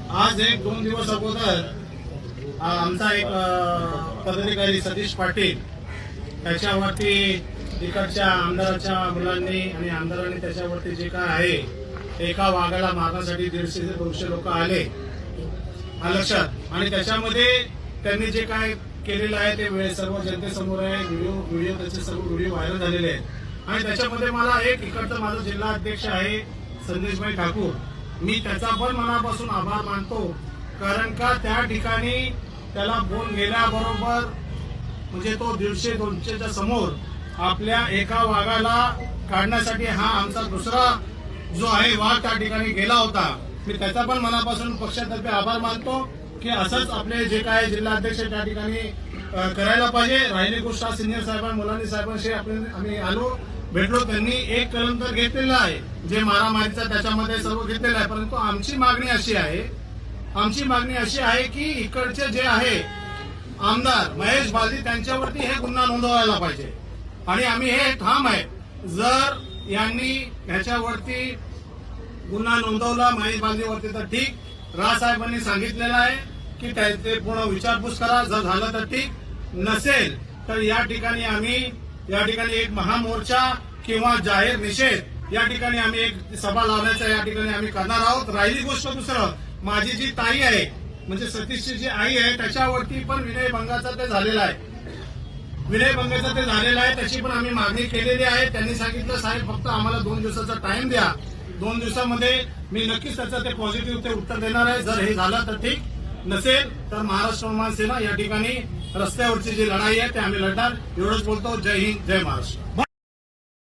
आज एक 2 दिवस अगोदर आमचा एक पदाधिकारी सतीश पाटील त्याच्यावरती इकडच्या आमदाराच्या मुलांनी आणि आमदारांनी त्याच्यावरती जे काय आहे एका वाघाला मारण्यासाठी 150 ते 200 लोक आले लक्षात। आणि त्याच्यामध्ये त्यांनी जे काय केलेलं आहे ते सर्व जनतेसमोर आहे। व्हिडिओ त्याचे सर्व व्हिडिओ व्हायरल झालेले आहेत। आणि त्याच्यामध्ये मला एक इकडचा माझा जिल्हा अध्यक्ष आहे संदेशभाई ठाकूर, मी त्याचा पण मनापासून आभार मानतो, कारण का त्या ठिकाणी त्याला बोल गेल्याबरोबर म्हणजे तो 150-200च्या समोर आपल्या एका वाघाला काढण्यासाठी हा आमचा दुसरा जो आहे वाघ त्या ठिकाणी गेला होता। मी त्याचा पण मनापासून पक्षातर्फे आभार मानतो की असंच आपले जे काय जिल्हाध्यक्ष त्या ठिकाणी करायला पाहिजे। राहिली गोष्ट सिनियर साहेबां मुलांनी साहेबांशी आम्ही आलो भेटलो, त्यांनी एक कलम तर घेतलेला आहे जे मारामारीचा त्याच्यामध्ये सर्व घेतलेला आहे, परंतु आमची मागणी अशी आहे की इकडचे जे आहे आमदार महेश बालदी त्यांच्यावरती हे गुन्हा नोंदवायला पाहिजे। आणि आम्ही हे ठाम आहे, जर यांनी ह्याच्यावरती गुन्हा नोंदवला महेश बालदीवरती तर ठीक, राजसाहेबांनी सांगितलेलं आहे की त्याचे पूर्ण विचारपूस करा, जर झालं तर ठीक, नसेल तर या ठिकाणी एक महामोर्चा किंवा जाहीर निषेध या ठिकाणी आम्ही एक सभा लावण्याचा या ठिकाणी आम्ही करणार आहोत। राहिली गोष्ट दुसरं, माझी जी ताई आहे म्हणजे सतीशची जी आई आहे त्याच्यावरती पण विनयभंगाचा ते झालेला आहे, त्याची पण आम्ही मागणी केलेली आहे। त्यांनी सांगितलं साहेब फक्त आम्हाला 2 दिवसाचा टाइम द्या, 2 दिवसामध्ये मी नक्कीच त्याचं ते पॉझिटिव्ह ते उत्तर देणार आहे। जर हे झालं तर ठीक, नसेल तर महाराष्ट्र निर्माण सेना या ठिकाणी रस्त्यावरची जी लढाई आहे ते आम्ही लढणार। एवढंच बोलतो। जय हिंद, जय महाराष्ट्र।